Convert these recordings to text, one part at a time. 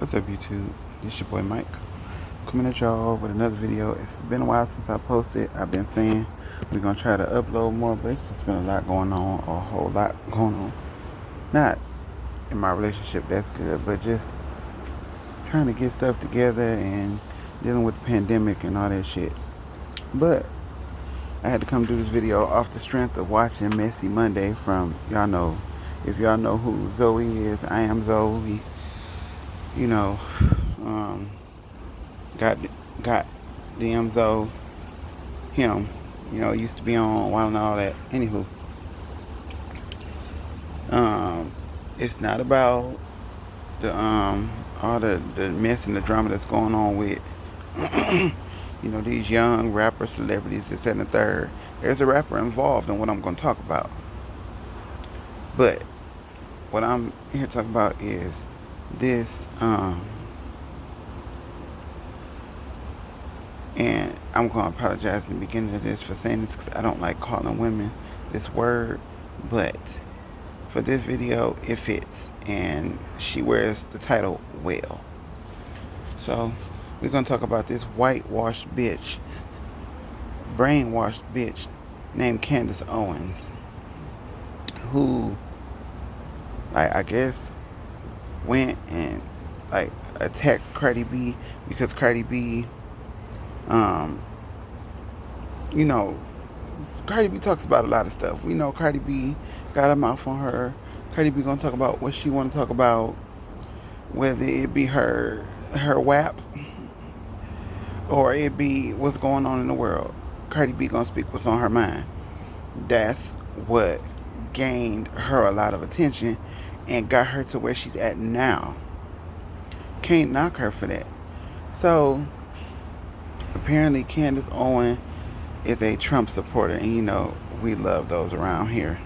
What's up, YouTube? This your boy Mike coming at y'all with another video. It's been a while since I posted. I've been saying we're gonna try to upload more, but it's just been a lot going on, a whole lot going on. Not in my relationship, that's good, but just trying to get stuff together and dealing with the pandemic and all that shit. But I had to come do this video off the strength of watching Messy Monday from, y'all know, if y'all know who Zoe is, I am Zoe. You know, got DMZO, him, used to be on Wild and all that. Anywho, it's not about the all the mess and the drama that's going on with these young rapper celebrities, this and the third. There's a rapper involved in what I'm going to talk about, but what I'm here to talk about is this and I'm going to apologize in the beginning of this for saying this because I don't like calling women this word, but for this video it fits, and she wears the title well. So we're going to talk about this whitewashed bitch, brainwashed bitch named Candice Owens, who, like, I guess went and like attacked Cardi B because Cardi B, Cardi B talks about a lot of stuff. We know Cardi B got a mouth on her. Cardi B gonna talk about what she want to talk about, whether it be her WAP or it be what's going on in the world. Cardi B gonna speak what's on her mind. That's what gained her a lot of attention and got her to where she's at now. Can't knock her for that. So apparently Candice Owens is a Trump supporter, and we love those around here.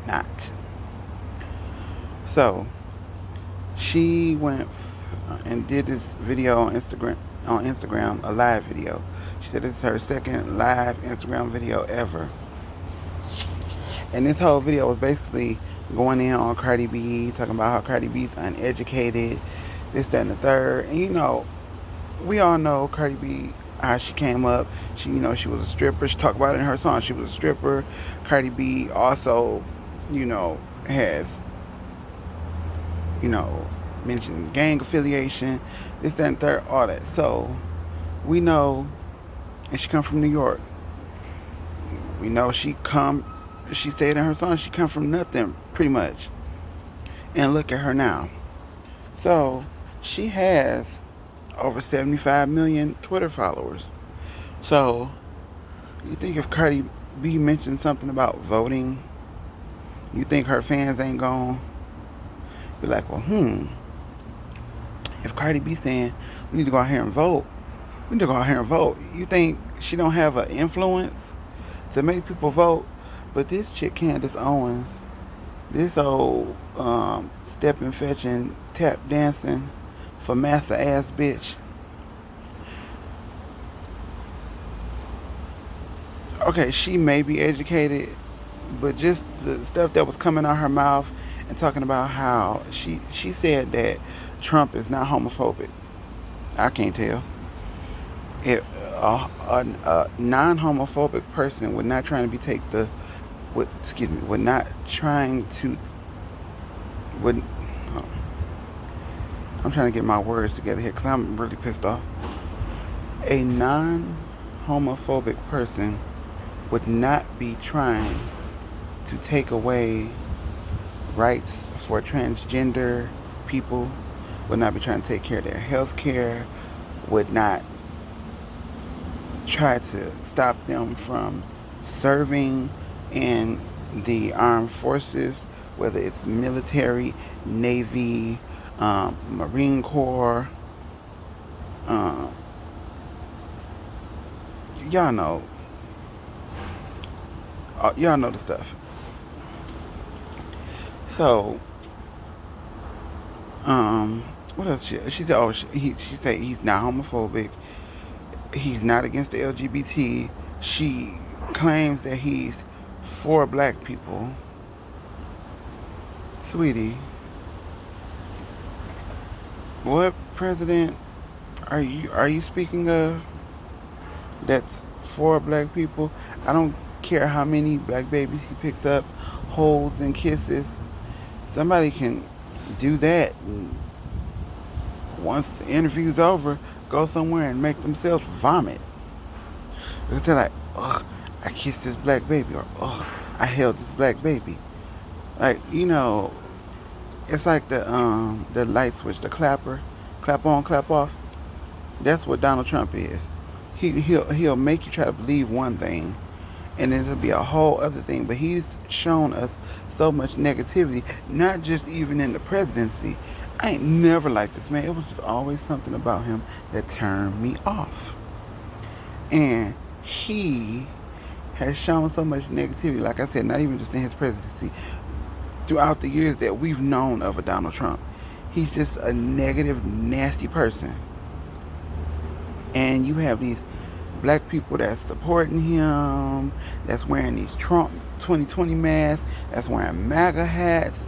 Not. So she went and did this video on Instagram, a live video. She said it's her second live Instagram video ever. And this whole video was basically going in on Cardi B, talking about how Cardi B's uneducated, this, that, and the third. And we all know Cardi B, how she came up. She was a stripper. She talked about it in her song. She was a stripper. Cardi B also, has, mentioned gang affiliation, this, that, and third, all that. So we know, and she come from New York. We know she said in her song, she come from nothing, pretty much. And look at her now. So she has over 75 million Twitter followers. So you think if Cardi B mentioned something about voting, you think her fans ain't gonna be like, well, if Cardi B saying we need to go out here and vote, you think she don't have an influence to make people vote? But this chick Candice Owens, this old stepping, fetching, tap dancing for massa ass bitch. Okay, she may be educated, but just the stuff that was coming out her mouth and talking about how she said that Trump is not homophobic. I can't tell. If a non-homophobic person would not trying to I'm trying to get my words together here because I'm really pissed off. A non-homophobic person would not be trying to take away rights for transgender people, would not be trying to take care of their health care, would not try to stop them from serving in the armed forces, whether it's military, Navy, Marine Corps. Y'all know the stuff. So what else? She said, she said he's not homophobic, he's not against the LGBT. She claims that he's for black people. Sweetie, What president are you speaking of that's for black people? I don't care how many black babies he picks up, holds and kisses. Somebody can do that and once the interview's over, go somewhere and make themselves vomit. Because they're like, ugh, I kissed this black baby, or ugh, I held this black baby. Like, it's like the light switch, the clapper, clap on, clap off. That's what Donald Trump is. He'll make you try to believe one thing, and then it'll be a whole other thing. But he's shown us so much negativity, not just even in the presidency. I ain't never liked this man. It was just always something about him that turned me off. And he has shown so much negativity, like I said, not even just in his presidency, throughout the years that we've known of a Donald Trump. He's just a negative, nasty person. And you have these black people that's supporting him, that's wearing these Trump 2020 masks, that's wearing MAGA hats.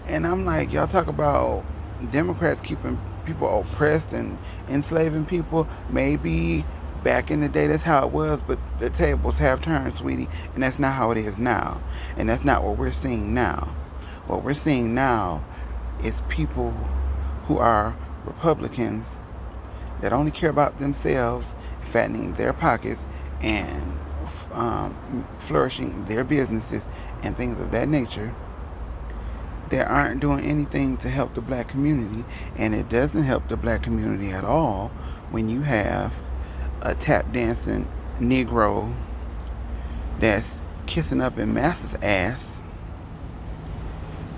And I'm like, y'all talk about Democrats keeping people oppressed and enslaving people. Maybe back in the day that's how it was, but the tables have turned, sweetie, and that's not how it is now. And that's not what we're seeing now. What we're seeing now is people who are Republicans that only care about themselves, fattening their pockets, and flourishing their businesses and things of that nature. They aren't doing anything to help the black community, and it doesn't help the black community at all when you have a tap dancing Negro that's kissing up in massas ass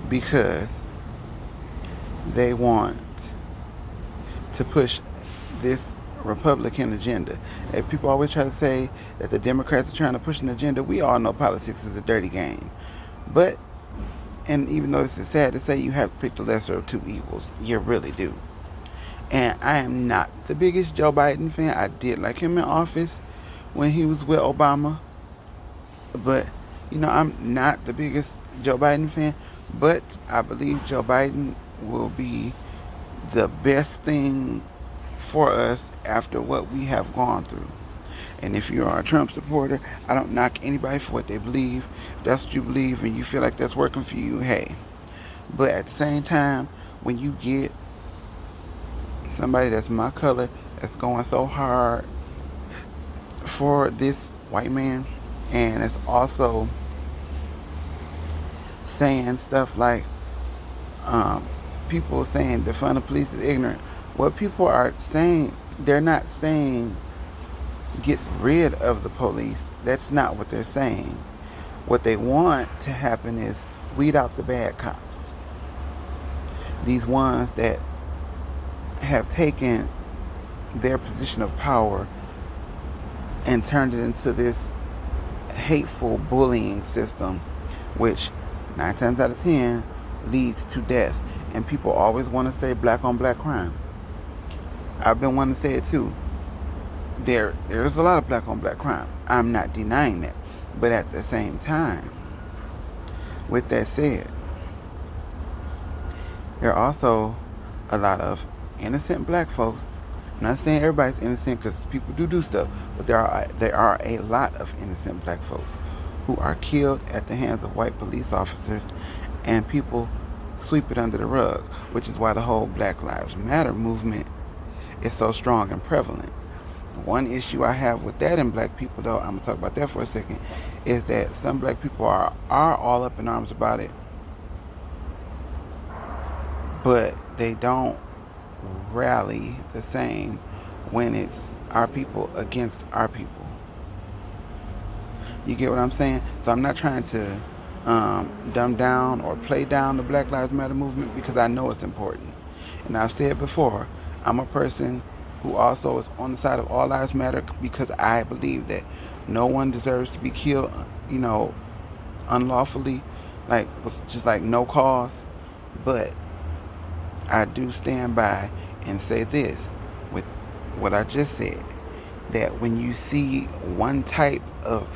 because they want to push this Republican agenda. And people always try to say that the Democrats are trying to push an agenda. We all know politics is a dirty game. But, and even though this is sad to say, you have to pick the lesser of two evils. You really do. And I am not the biggest Joe Biden fan. I did like him in office when he was with Obama. But, I'm not the biggest Joe Biden fan. But I believe Joe Biden will be the best thing for us after what we have gone through. And if you are a Trump supporter, I don't knock anybody for what they believe. If that's what you believe and you feel like that's working for you, hey. But at the same time, when you get somebody that's my color that's going so hard for this white man, and it's also saying stuff like people saying defund the police is ignorant. What people are saying, they're not saying get rid of the police. That's not what they're saying. What they want to happen is weed out the bad cops. These ones that have taken their position of power and turned it into this hateful bullying system, which 9 times out of 10 leads to death. And people always want to say black on black crime. I've been wanting to say it too. There's a lot of black on black crime. I'm not denying that. But at the same time, with that said, there are also a lot of innocent black folks. I'm not saying everybody's innocent because people do stuff, but there are a lot of innocent black folks who are killed at the hands of white police officers, and people sweep it under the rug, which is why the whole Black Lives Matter movement is so strong and prevalent. One issue I have with that in black people, though, I'm going to talk about that for a second, is that some black people are all up in arms about it, but they don't rally the same when it's our people against our people. You get what I'm saying? So I'm not trying to dumb down or play down the Black Lives Matter movement because I know it's important. And I've said before, I'm a person who also is on the side of all lives matter because I believe that no one deserves to be killed, unlawfully, with just no cause. But I do stand by and say this with what I just said, that when you see one type of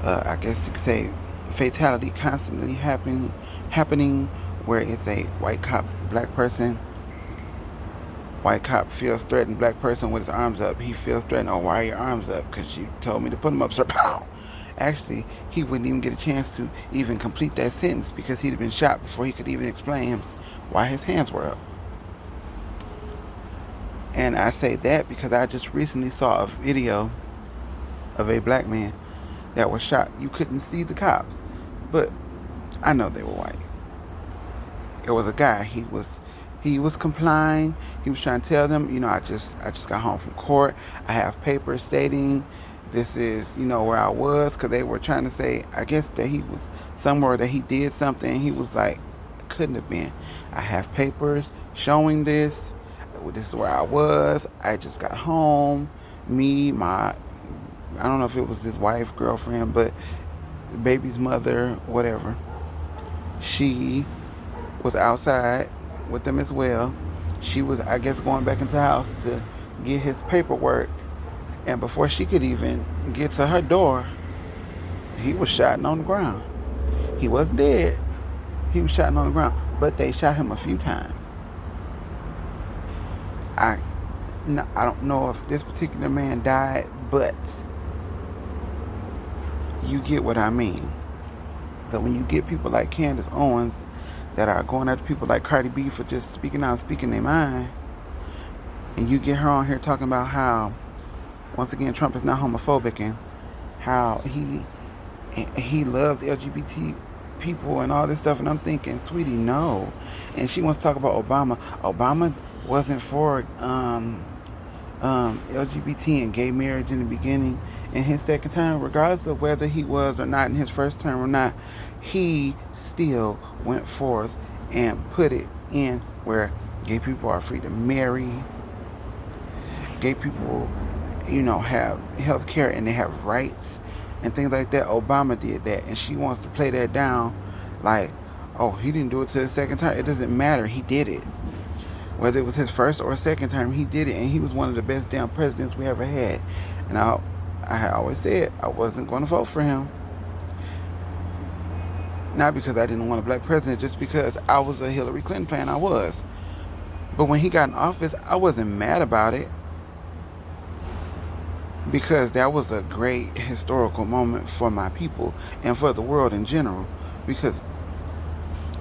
I guess you could say fatality constantly happening where it's a white cop, black person. White cop feels threatened, black person with his arms up. He feels threatened. Oh, why are your arms up? Because you told me to put them up, sir. Pow! Actually, he wouldn't even get a chance to even complete that sentence because he'd have been shot before he could even explain why his hands were up. And I say that because I just recently saw a video of a black man that was shot. You couldn't see the cops, but I know they were white. It was a guy. He was complying. He was trying to tell them, I just got home from court. I have papers stating this is, where I was, because they were trying to say, I guess that he was somewhere that he did something. He was like, couldn't have been. I have papers showing this. This is where I was. I just got home. I don't know if it was his wife, girlfriend, but the baby's mother, whatever. She was outside with them as well. She was, I guess, going back into the house to get his paperwork. And before she could even get to her door, he was shot on the ground. He wasn't dead. He was shot on the ground. But they shot him a few times. I don't know if this particular man died, but you get what I mean. So when you get people like Candice Owens that are going after people like Cardi B for just speaking out and speaking their mind, and you get her on here talking about how, once again, Trump is not homophobic and how he loves LGBT people and all this stuff, and I'm thinking, sweetie, no. And she wants to talk about Obama. Obama wasn't for LGBT and gay marriage in the beginning. In his second term, regardless of whether he was or not in his first term or not, he still went forth and put it in where gay people are free to marry. Gay people, have health care and they have rights and things like that. Obama did that, and she wants to play that down like, oh, he didn't do it to his second term. It doesn't matter. He did it. Whether it was his first or second term, he did it, and he was one of the best damn presidents we ever had. And I had always said I wasn't going to vote for him. Not because I didn't want a black president, just because I was a Hillary Clinton fan. I was. But when he got in office, I wasn't mad about it, because that was a great historical moment for my people and for the world in general, because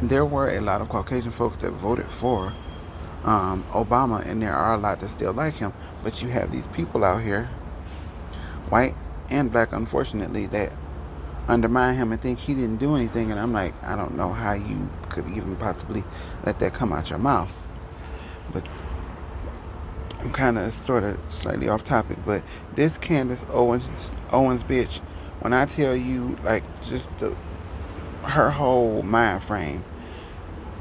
there were a lot of Caucasian folks that voted for Obama, and there are a lot that still like him. But you have these people out here, white and black, unfortunately, that undermine him and think he didn't do anything. And I'm like, I don't know how you could even possibly let that come out your mouth. But I'm kind of sort of slightly off topic, but this Candice Owens bitch, when I tell you, like, just her whole mind frame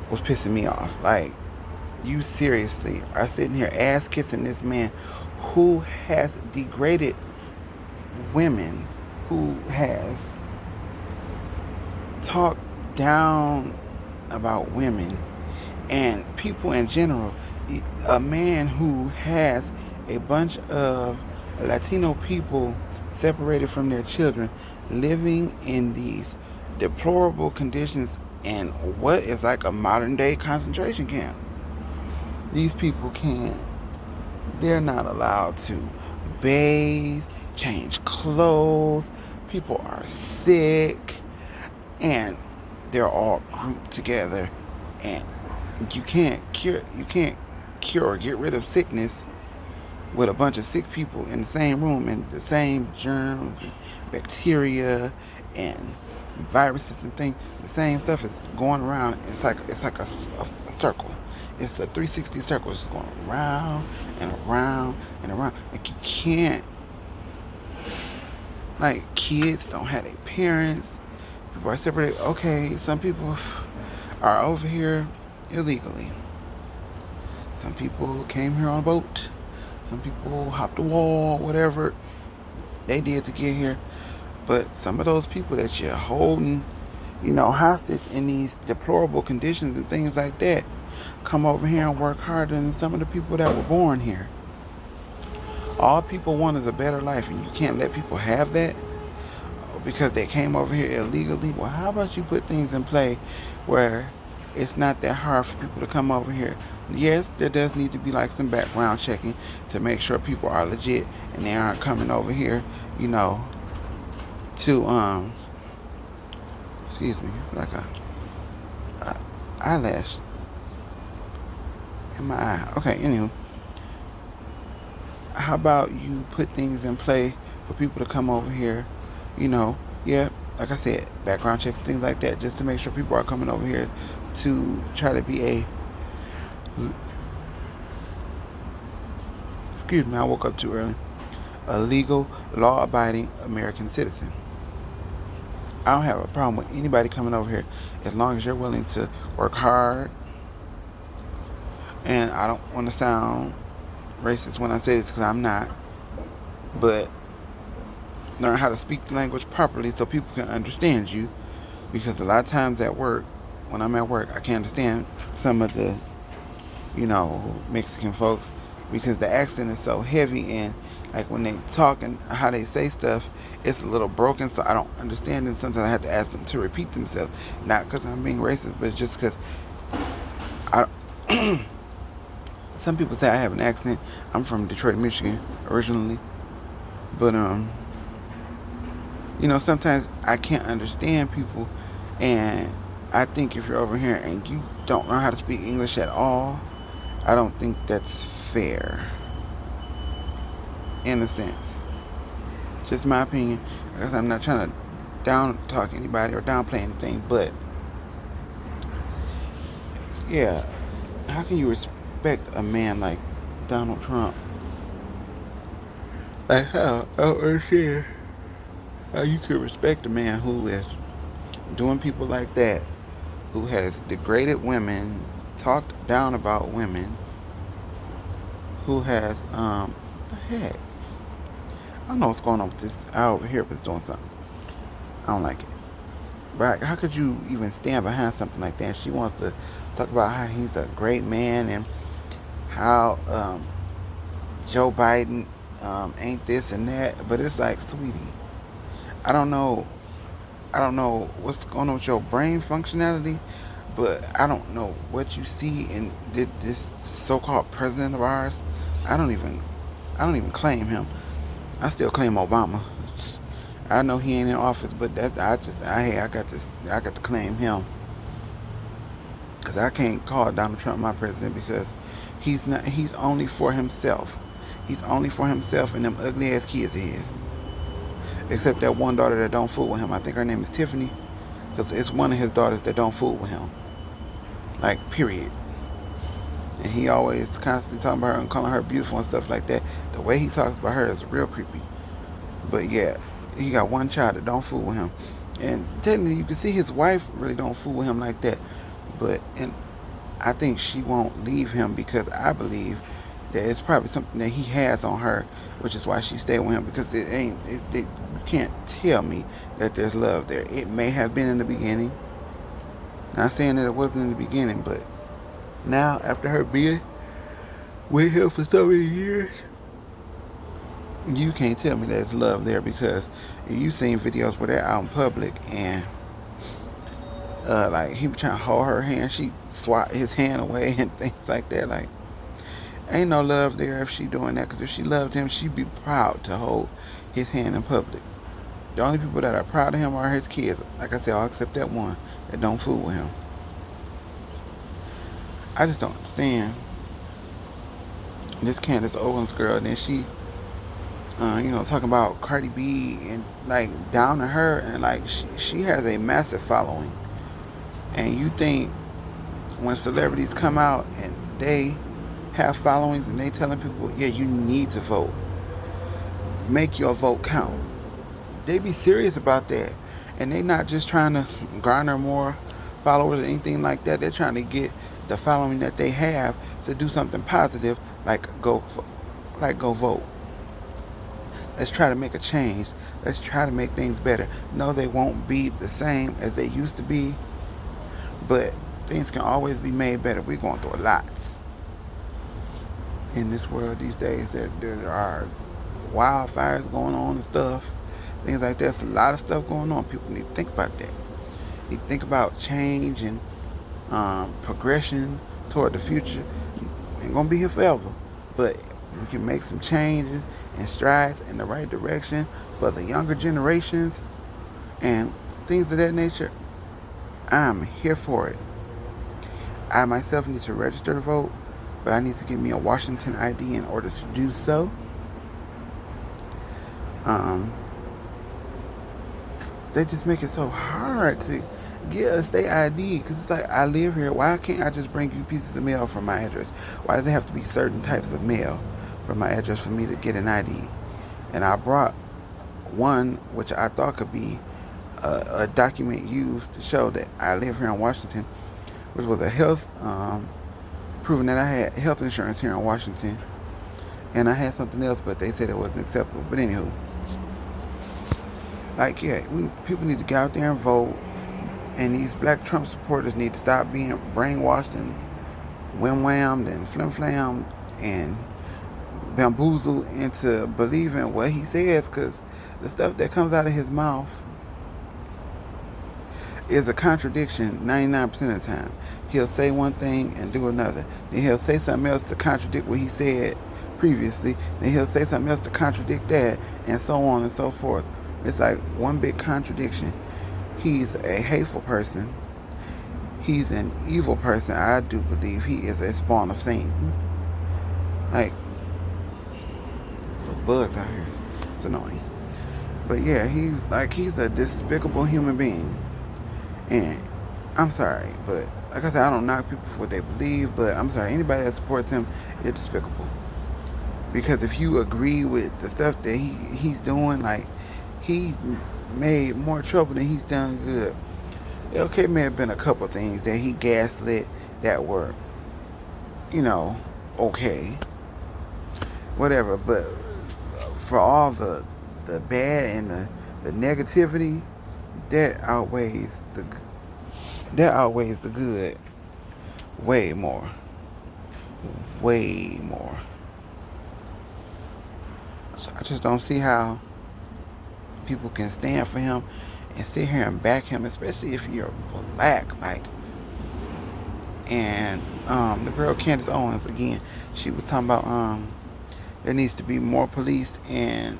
was pissing me off. Like, you seriously are sitting here ass kissing this man who has degraded women, who has talked down about women and people in general. A man who has a bunch of Latino people separated from their children, living in these deplorable conditions in what is like a modern day concentration camp. These people they're not allowed to bathe, change clothes. People are sick, and they're all grouped together, and you can't cure or get rid of sickness with a bunch of sick people in the same room, and the same germs and bacteria and viruses and things. The same stuff is going around. It's like a circle. It's the 360 circle. It's going around and around and around. Like, you can't. Like, kids don't have their parents. People are separated. Okay, some people are over here illegally. Some people came here on a boat. Some people hopped a wall, whatever they did to get here. But some of those people that you're holding, hostage in these deplorable conditions and things like that, come over here and work harder than some of the people that were born here. All people want is a better life, and you can't let people have that because they came over here illegally. Well, how about you put things in play where It's not that hard for people to come over here. Yes, there does need to be like some background checking to make sure people are legit and they aren't coming over here, you know, to excuse me, like a eyelash in my eye. Okay, anywho, how about you put things in play for people to come over here, you know, yeah, like I said, background checks, things like that, just to make sure people are coming over here to try to be a, excuse me, I woke up too early, a legal, law-abiding American citizen. I don't have a problem with anybody coming over here as long as you're willing to work hard. And I don't want to sound racist when I say this because I'm not, but learn how to speak the language properly so people can understand you. Because a lot of times at work, when I'm at work, I can't understand some of the, you know, Mexican folks because the accent is so heavy and like when they talk and how they say stuff, it's a little broken, so I don't understand. And sometimes I have to ask them to repeat themselves, not because I'm being racist, but it's just because I. Some people say I have an accent. I'm from Detroit, Michigan, originally, but you know, sometimes I can't understand people, and I think if you're over here and you don't know how to speak English at all, I don't think that's fair, in a sense. Just my opinion. Because I'm not trying to down talk anybody or downplay anything, but yeah, how can you respect a man like Donald Trump? Like how? I don't understand how you could respect a man who is doing people like that, who has degraded women, talked down about women, who has what the heck? I don't know what's going on with this out over here, but it's doing something. I don't like it. But how could you even stand behind something like that? She wants to talk about how he's a great man and how Joe Biden ain't this and that. But it's like, sweetie, I don't know. I don't know what's going on with your brain functionality, but I don't know what you see in this so-called president of ours. I don't even, I don't even claim him. I still claim Obama. I know he ain't in office, but that I got to claim him because I can't call Donald Trump my president because he's not. He's only for himself. He's only for himself and them ugly ass kids of his. Except that one daughter that don't fool with him. I think her name is Tiffany, because it's one of his daughters that don't fool with him. Like period. And he always constantly talking about her and calling her beautiful and stuff like that. The way he talks about her is real creepy. But yeah, he got one child that don't fool with him. And technically you can see his wife really don't fool with him like that. But and I think she won't leave him because I believe that it's probably something that he has on her, which is why she stayed with him because you can't tell me that there's love there. It may have been in the beginning. Not saying that it wasn't in the beginning, but now after her being with him for so many years, you can't tell me there's love there because if you seen videos where they're out in public and like he was trying to hold her hand, she swat his hand away and things like that. Like ain't no love there if she doing that because if she loved him, she'd be proud to hold his hand in public. The only people that are proud of him are his kids. Like I said, all except that one that don't fool with him. I just don't understand this Candice Owens girl. And then she, you know, talking about Cardi B and like down to her and like she has a massive following. And you think when celebrities come out and they have followings and they telling people, yeah, you need to vote, make your vote count. They be serious about that, and they not just trying to garner more followers or anything like that. They're trying to get the following that they have to do something positive, like go vote. Let's try to make a change. Let's try to make things better. No, they won't be the same as they used to be, but things can always be made better. We're going through a lot in this world these days. There are wildfires going on and stuff, things like that. There's a lot of stuff going on. People need to think about that. You think about change and progression toward the future. Ain't gonna be here forever, but we can make some changes and strides in the right direction for the younger generations and things of that nature. I'm here for it. I myself need to register to vote, but I need to get me a Washington ID in order to do so. Um, they just make it so hard to get a state ID because it's like, I live here. Why can't I just bring you pieces of mail from my address? Why does it have to be certain types of mail from my address for me to get an ID? And I brought one which I thought could be a document used to show that I live here in Washington, which was a health, proving that I had health insurance here in Washington. And I had something else, but they said it wasn't acceptable. But anywho, like, yeah, people need to get out there and vote. And these black Trump supporters need to stop being brainwashed and wham-whammed and flim-flammed and bamboozled into believing what he says, because the stuff that comes out of his mouth is a contradiction 99% of the time. He'll say one thing and do another. Then he'll say something else to contradict what he said previously. Then he'll say something else to contradict that, and so on and so forth. It's like one big contradiction. He's a hateful person. He's an evil person. I do believe he is a spawn of Satan. Like, bugs out here. It's annoying. But yeah, he's a despicable human being. And I'm sorry, but like I said, I don't knock people for what they believe, but I'm sorry, anybody that supports him, they're despicable. Because if you agree with the stuff that he's doing, like, he made more trouble than he's done good. Okay, may have been a couple things that he gaslit that were, okay, whatever. But for all the bad and the negativity, that outweighs the good way more. Way more. So I just don't see how people can stand for him and sit here and back him, especially if you're black. Like, and the girl Candice Owens, again, she was talking about there needs to be more police in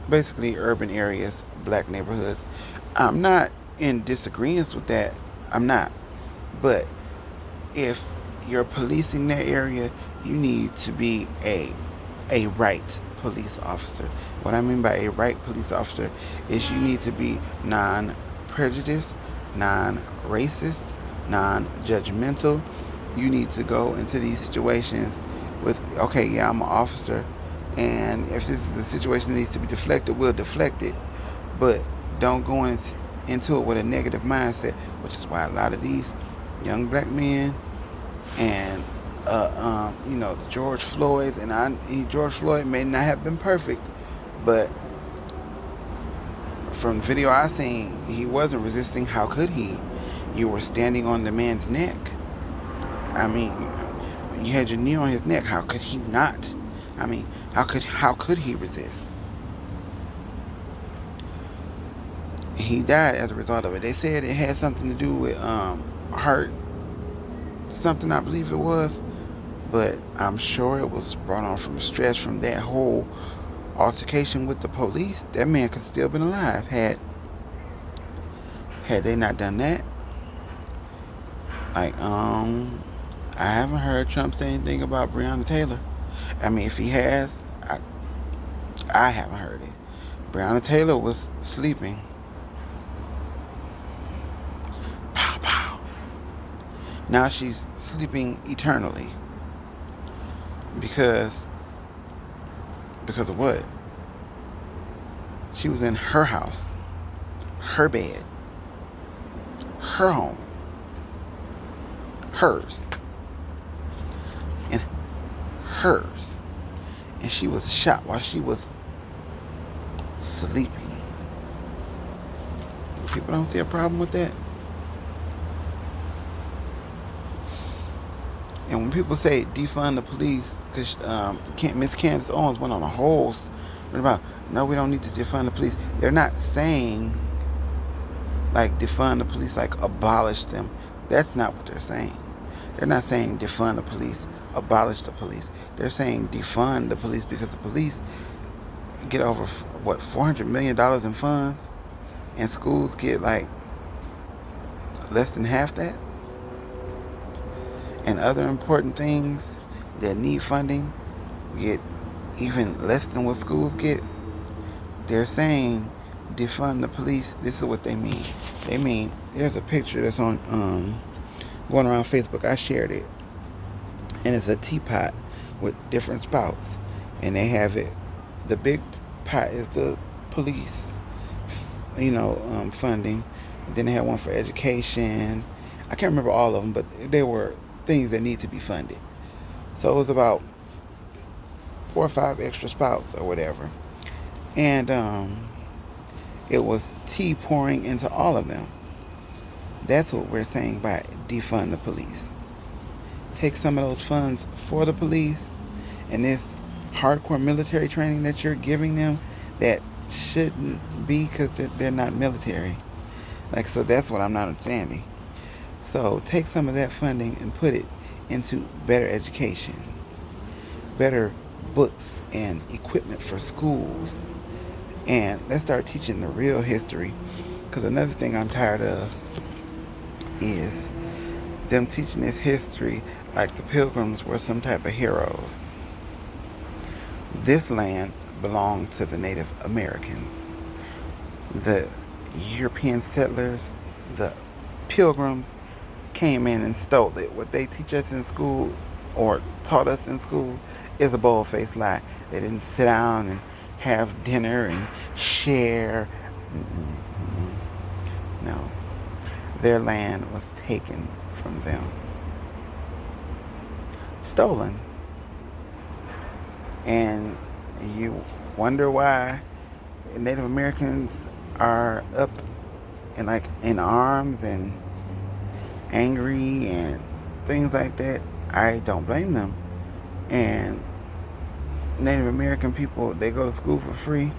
basically urban areas, black neighborhoods. I'm not in disagreement with that. I'm not. But if you're policing that area, you need to be a right police officer. What I mean by a right police officer is you need to be non-prejudiced, non-racist, non-judgmental. You need to go into these situations with, okay, yeah, I'm an officer, and if this is a situation that needs to be deflected, we'll deflect it. But don't go into it with a negative mindset, which is why a lot of these young black men and the George Floyds, and George Floyd may not have been perfect, but from the video I seen, he wasn't resisting. How could he? You were standing on the man's neck. I mean, you had your knee on his neck. How could he not? I mean, how could he resist? He died as a result of it. They said it had something to do with heart, something, I believe it was, but I'm sure it was brought on from stress from that whole altercation with the police. That man could still been alive had they not done that. Like, I haven't heard Trump say anything about Breonna Taylor. I mean, if he has, I haven't heard it. Breonna Taylor was sleeping. Pow, pow. Now she's sleeping eternally. Because of what? She was in her house, her bed, her home, hers, and hers. And she was shot while she was sleeping. People don't see a problem with that. And when people say defund the police, because Miss Candice Owens went on a whole about, no, we don't need to defund the police. They're not saying like defund the police, like abolish them. That's not what they're saying. They're not saying defund the police, abolish the police. They're saying defund the police because the police get over, what, $400 million in funds, and schools get like less than half that, and other important things that need funding get even less than what schools get. They're saying defund the police. This is what they mean. They mean, there's a picture that's on going around Facebook. I shared it, and it's a teapot with different spouts, and they have it. The big pot is the police, funding. Then they had one for education. I can't remember all of them, but they were things that need to be funded. So it was about 4 or 5 extra spouts or whatever, and it was tea pouring into all of them. That's what we're saying by defund the police. Take some of those funds for the police and this hardcore military training that you're giving them that shouldn't be, because they're not military. So that's what I'm not understanding. So take some of that funding and put it into better education, better books and equipment for schools, and let's start teaching the real history. Because another thing I'm tired of is them teaching this history like the Pilgrims were some type of heroes. This land belonged to the Native Americans. The European settlers, the Pilgrims, came in and stole it. What they teach us in school, or taught us in school, is a bold-faced lie. They didn't sit down and have dinner and share. No. Their land was taken from them. Stolen. And you wonder why Native Americans are up and in arms and angry and things like that. I don't blame them. And Native American people, they go to school for free.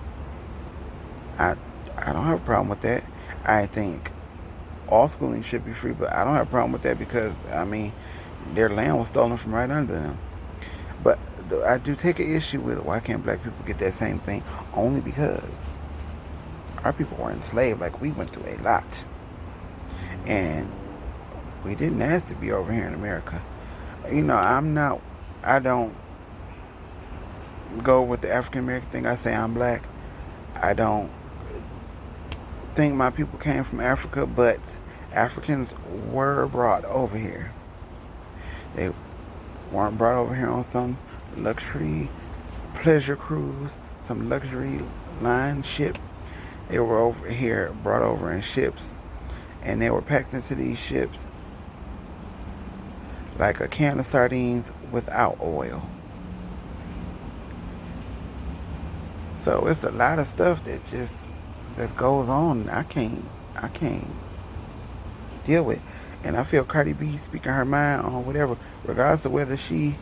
I don't have a problem with that. I think all schooling should be free, but I don't have a problem with that because, their land was stolen from right under them. But I do take an issue with why can't black people get that same thing? Only because our people were enslaved. We went through a lot. And we didn't ask to be over here in America. I don't go with the African American thing. I say I'm black. I don't think my people came from Africa, but Africans were brought over here. They weren't brought over here on some luxury pleasure cruise, some luxury line ship. They were over here, brought over in ships, and they were packed into these ships like a can of sardines without oil. So it's a lot of stuff that goes on. I can't deal with. And I feel Cardi B speaking her mind on whatever, regardless of whether she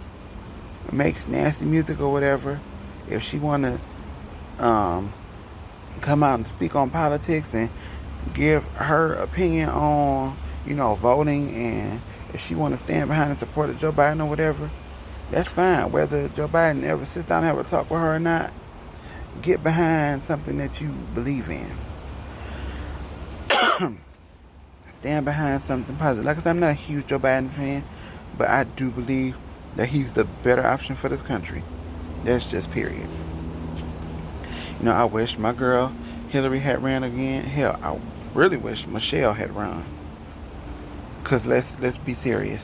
makes nasty music or whatever. If she wanna come out and speak on politics and give her opinion on, voting, and if she want to stand behind and support Joe Biden or whatever, that's fine. Whether Joe Biden ever sits down and have a talk with her or not, get behind something that you believe in. Stand behind something positive. Like I said, I'm not a huge Joe Biden fan, but I do believe that he's the better option for this country. That's just period. I wish my girl Hillary had ran again. Hell, I really wish Michelle had run. Cause let's be serious.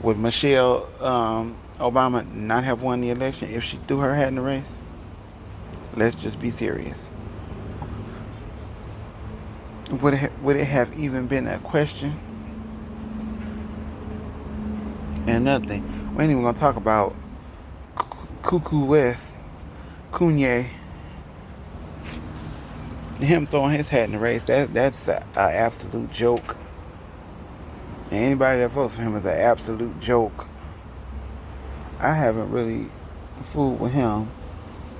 Would Michelle Obama not have won the election if she threw her hat in the race? Let's just be serious. Would it have even been a question? And nothing. We ain't even gonna talk about Cuckoo West, Kanye, him throwing his hat in the race. That's an absolute joke. And anybody that votes for him is an absolute joke. I haven't really fooled with him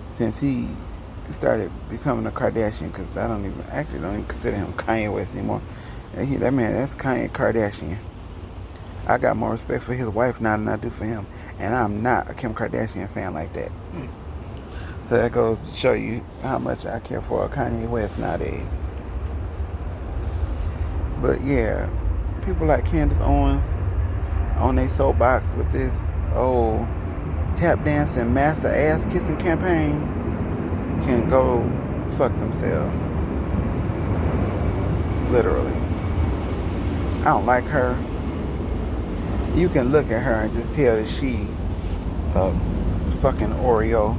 since he started becoming a Kardashian, because I don't even consider him Kanye West anymore. And that man, that's Kanye Kardashian. I got more respect for his wife now than I do for him. And I'm not a Kim Kardashian fan like that. So that goes to show you how much I care for Kanye West nowadays. But yeah, people like Candice Owens on their soapbox with this old tap dancing, massas ass kissing campaign can go fuck themselves. Literally. I don't like her. You can look at her and just tell that she a fucking Oreo,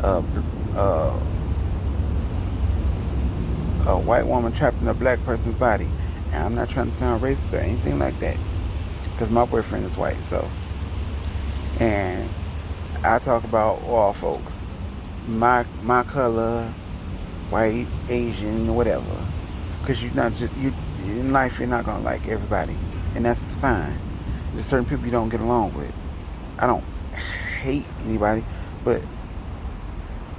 uh, uh, a white woman trapped in a black person's body. And I'm not trying to sound racist or anything like that, because my boyfriend is white, so. And I talk about all folks, my color, white, Asian, whatever. Because you're not just you in life. You're not gonna like everybody, and that's fine. There's certain people you don't get along with. I don't hate anybody, but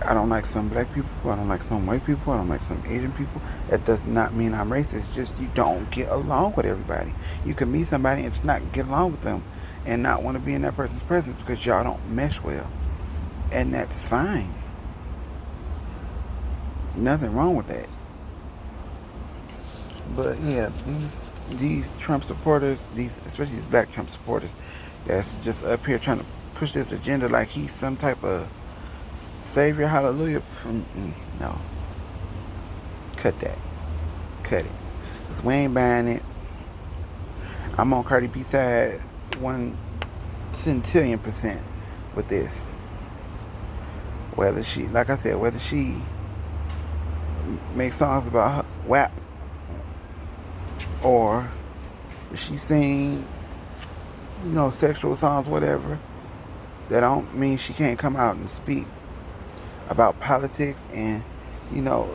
I don't like some black people. I don't like some white people. I don't like some Asian people. That does not mean I'm racist. It's just you don't get along with everybody. You can meet somebody and just not get along with them, and not want to be in that person's presence because y'all don't mesh well, and that's fine. Nothing wrong with that. But yeah, these Trump supporters, especially these black Trump supporters, that's just up here trying to push this agenda like he's some type of savior. Hallelujah. No, cut that. Cut it. Cause we ain't buying it. I'm on Cardi B side 1,000,000,000% with this. Whether she, like I said, whether she makes songs about WAP or she sing, sexual songs, whatever, that don't mean she can't come out and speak about politics and,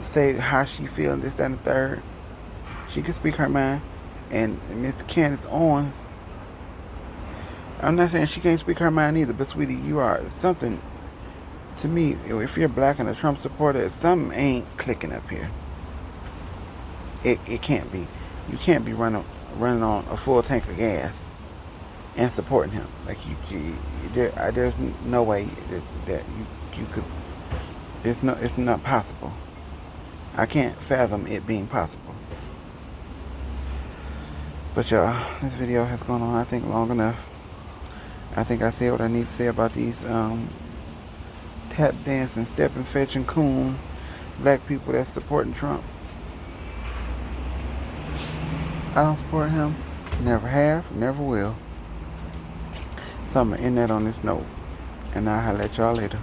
say how she feeling, this, that, and the third. She can speak her mind. And Miss Candice Owens, I'm not saying she can't speak her mind either, but sweetie, you are something, to me, if you're black and a Trump supporter, something ain't clicking up here. It can't be. You can't be running on a full tank of gas and supporting him. Like there's no way that you could. It's not possible. I can't fathom it being possible. But y'all, this video has gone on, I think, long enough. I think I said what I need to say about these tap dancing, step and fetch and coon black people that's supporting Trump. I don't support him. Never have, never will. So I'm going to end that on this note. And I'll holler at y'all later.